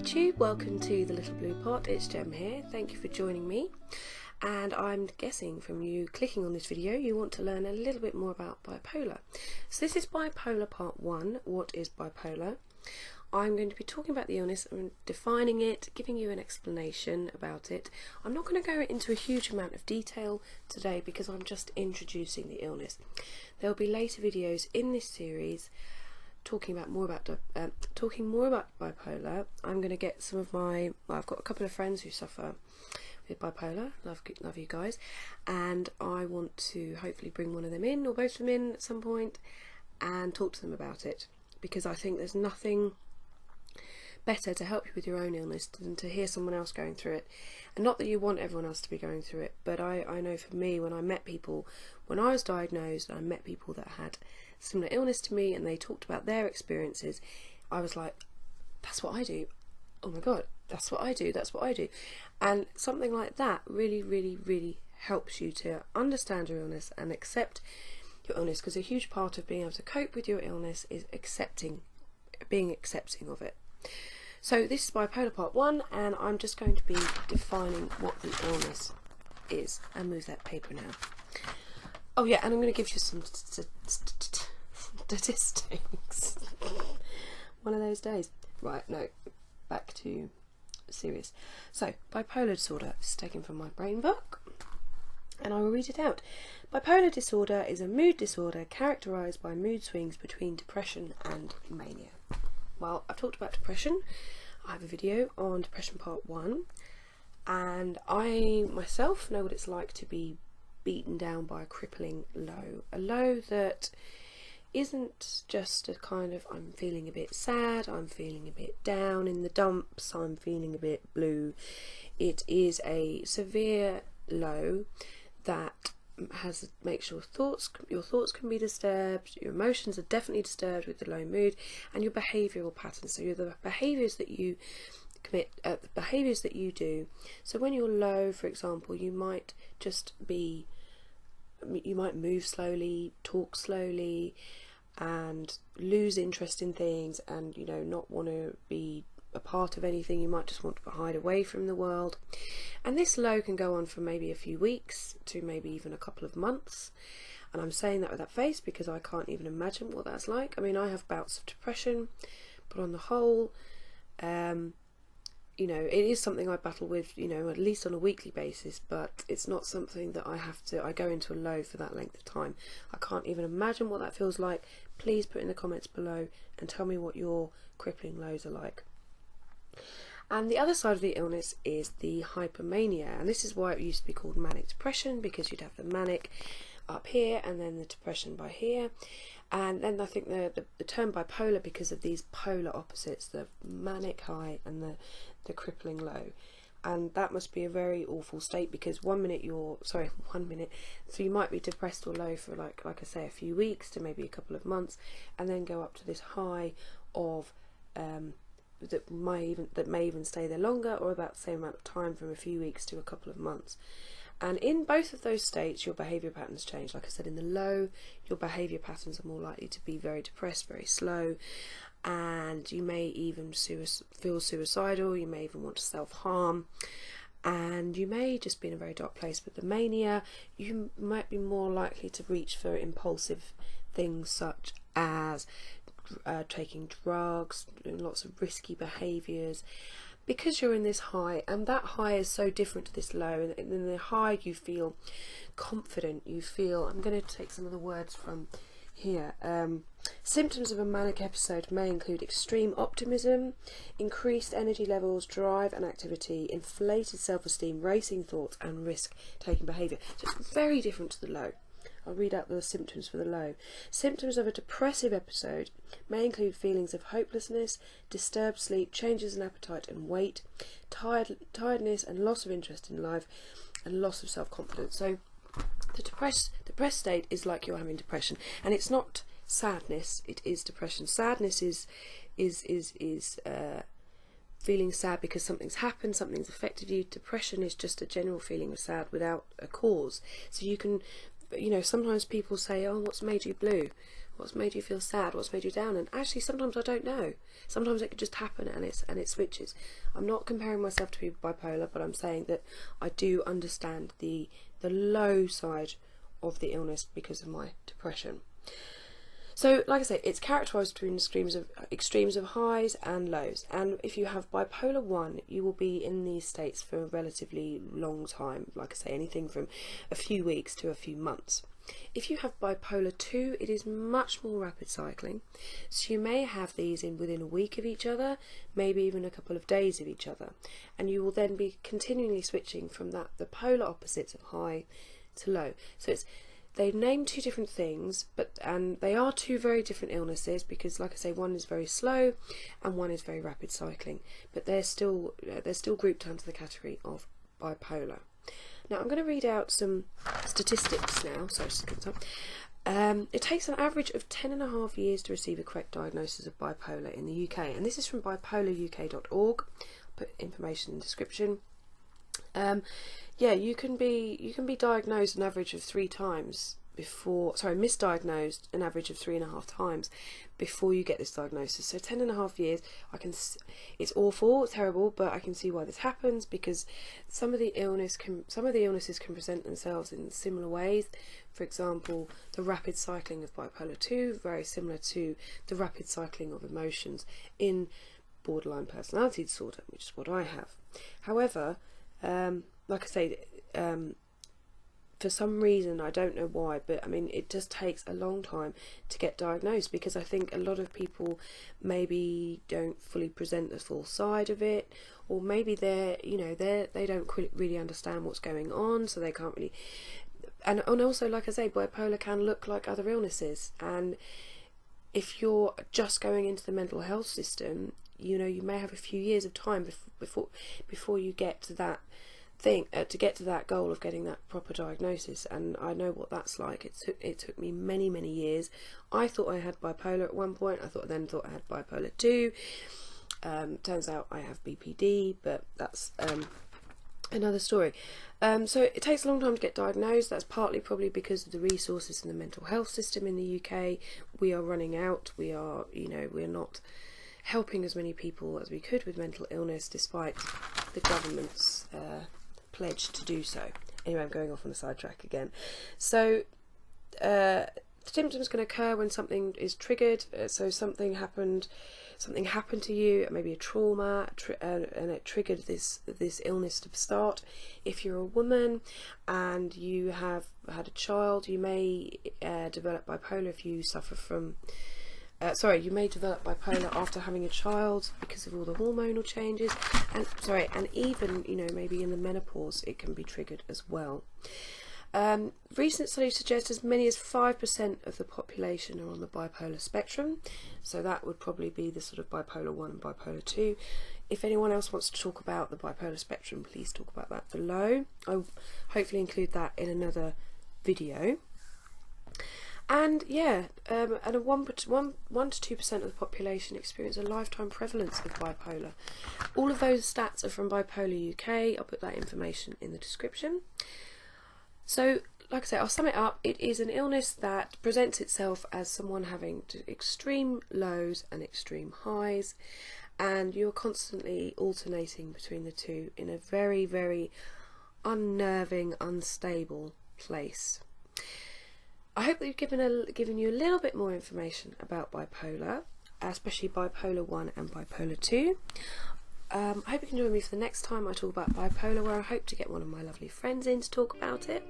YouTube, welcome to the Little Blue Pot. It's Gem here. Thank you for joining me, and I'm guessing from you clicking on this video you want to learn a little bit more about bipolar. So this is Bipolar Part 1. What is bipolar? I'm going to be talking about the illness and defining it, giving you an explanation about it. I'm not going to go into a huge amount of detail today because I'm just introducing the illness. There will be later videos in this series talking more about bipolar. I'm going to get some of I've got a couple of friends who suffer with bipolar. Love you guys, and I want to hopefully bring one of them in or both of them in at some point and talk to them about it, because I think there's nothing better to help you with your own illness than to hear someone else going through it. And not that you want everyone else to be going through it, but I know for me, when I met people, when I was diagnosed, I met people that had similar illness to me and they talked about their experiences. I was like, that's what I do. Oh my god, that's what I do. And something like that really helps you to understand your illness and accept your illness, because a huge part of being able to cope with your illness is being accepting of it. So this is Bipolar Part 1, and I'm just going to be defining what the illness is. And move that paper now. Oh yeah, and I'm going to give you some statistics. One of those days. Right, no, back to serious. So, bipolar disorder is taken from my brain book, and I will read it out. Bipolar disorder is a mood disorder characterised by mood swings between depression and mania. Well, I've talked about depression. I have a video on depression part 1, and I myself know what it's like to be beaten down by a crippling low. A low that isn't just a kind of, I'm feeling a bit sad, I'm feeling a bit down in the dumps, I'm feeling a bit blue. It is a severe low that makes your thoughts can be disturbed, your emotions are definitely disturbed with the low mood, and your behavioural patterns. So the behaviours that you commit, the behaviours that you do. So when you're low, for example, you might move slowly, talk slowly, and lose interest in things, and not want to be a part of anything. You might just want to hide away from the world, and this low can go on for maybe a few weeks to maybe even a couple of months. And I'm saying that with that face because I can't even imagine what that's like. I mean, I have bouts of depression, but on the whole, it is something I battle with, at least on a weekly basis, but it's not something that I go into a low for that length of time. I can't even imagine what that feels like. Please put in the comments below and tell me what your crippling lows are like. And the other side of the illness is the hypermania, and this is why it used to be called manic depression, because you'd have the manic up here and then the depression by here. And then I think the term bipolar, because of these polar opposites, the manic high and the crippling low. And that must be a very awful state, because so you might be depressed or low for like I say, a few weeks to maybe a couple of months, and then go up to this high of that may even stay there longer, or about the same amount of time, from a few weeks to a couple of months. And in both of those states, your behaviour patterns change. Like I said, in the low, your behaviour patterns are more likely to be very depressed, very slow, and you may even feel suicidal. You may even want to self-harm, and you may just be in a very dark place. But the mania, you might be more likely to reach for impulsive things such as taking drugs, doing lots of risky behaviours, because you're in this high, and that high is so different to this low. And in the high you feel confident, you feel, I'm going to take some of the words from here. Symptoms of a manic episode may include extreme optimism, increased energy levels, drive and activity, inflated self-esteem, racing thoughts, and risk-taking behaviour. So it's very different to the low. I'll read out the symptoms for the low. Symptoms of a depressive episode may include feelings of hopelessness, disturbed sleep, changes in appetite and weight, tiredness and loss of interest in life, and loss of self-confidence. So the depressed state is like you're having depression, and it's not sadness, it is depression. Sadness is feeling sad because something's happened, something's affected you. Depression is just a general feeling of sad without a cause. So you can, sometimes people say, oh, what's made you blue? What's made you feel sad? What's made you down? And actually, sometimes I don't know. Sometimes it could just happen, and it switches. I'm not comparing myself to people bipolar, but I'm saying that I do understand the low side of the illness because of my depression. So, like I say, it's characterised between extremes of highs and lows. And if you have Bipolar 1, you will be in these states for a relatively long time. Like I say, anything from a few weeks to a few months. If you have Bipolar 2, it is much more rapid cycling. So you may have these within a week of each other, maybe even a couple of days of each other. And you will then be continually switching from the polar opposites of high to low. So they've named two different things, and they are two very different illnesses because, like I say, one is very slow and one is very rapid cycling. But they're still grouped under the category of bipolar. Now I'm going to read out some statistics now. Sorry, just get up. It takes an average of 10.5 years to receive a correct diagnosis of bipolar in the UK, and this is from bipolaruk.org. I'll put information in the description. Yeah, you can be diagnosed an average of 3 times misdiagnosed an average of 3.5 times before you get this diagnosis. So 10.5 years, it's awful, it's terrible, but I can see why this happens because some of the illnesses can present themselves in similar ways. For example, the rapid cycling of Bipolar 2, very similar to the rapid cycling of emotions in borderline personality disorder, which is what I have. However, like I say, for some reason, I don't know why, but I mean, it just takes a long time to get diagnosed because I think a lot of people maybe don't fully present the full side of it, or maybe they don't really understand what's going on, so they can't really. And also, like I say, bipolar can look like other illnesses, and if you're just going into the mental health system, you may have a few years of time before you get to that to get to that goal of getting that proper diagnosis. And I know what that's like. It took me many years. I thought I had bipolar at one point. I then thought I had Bipolar 2. Turns out I have BPD, but that's another story. So it takes a long time to get diagnosed. That's partly probably because of the resources in the mental health system in the UK. We are running out. We're not helping as many people as we could with mental illness, despite the government's pledge to do so. Anyway, I'm going off on a sidetrack again. So the symptoms can occur when something is triggered. So something happened to you, maybe a trauma, and it triggered this illness to start. If you're a woman and you have had a child, you may develop bipolar if you suffer from. You may develop bipolar after having a child because of all the hormonal changes, and even maybe in the menopause it can be triggered as well. Recent studies suggest as many as 5% of the population are on the bipolar spectrum, so that would probably be the sort of Bipolar 1 and Bipolar 2. If anyone else wants to talk about the bipolar spectrum, please talk about that below. I'll hopefully include that in another video. And yeah, and 1 to 2% of the population experience a lifetime prevalence of bipolar. All of those stats are from Bipolar UK. I'll put that information in the description. So, like I say, I'll sum it up. It is an illness that presents itself as someone having extreme lows and extreme highs, and you're constantly alternating between the two in a very, very unnerving, unstable place. I hope that we've given you a little bit more information about bipolar, especially Bipolar 1 and Bipolar 2. I hope you can join me for the next time I talk about bipolar, where I hope to get one of my lovely friends in to talk about it.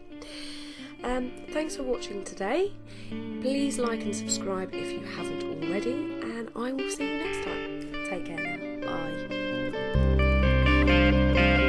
Thanks for watching today. Please like and subscribe if you haven't already, and I will see you next time. Take care now. Bye.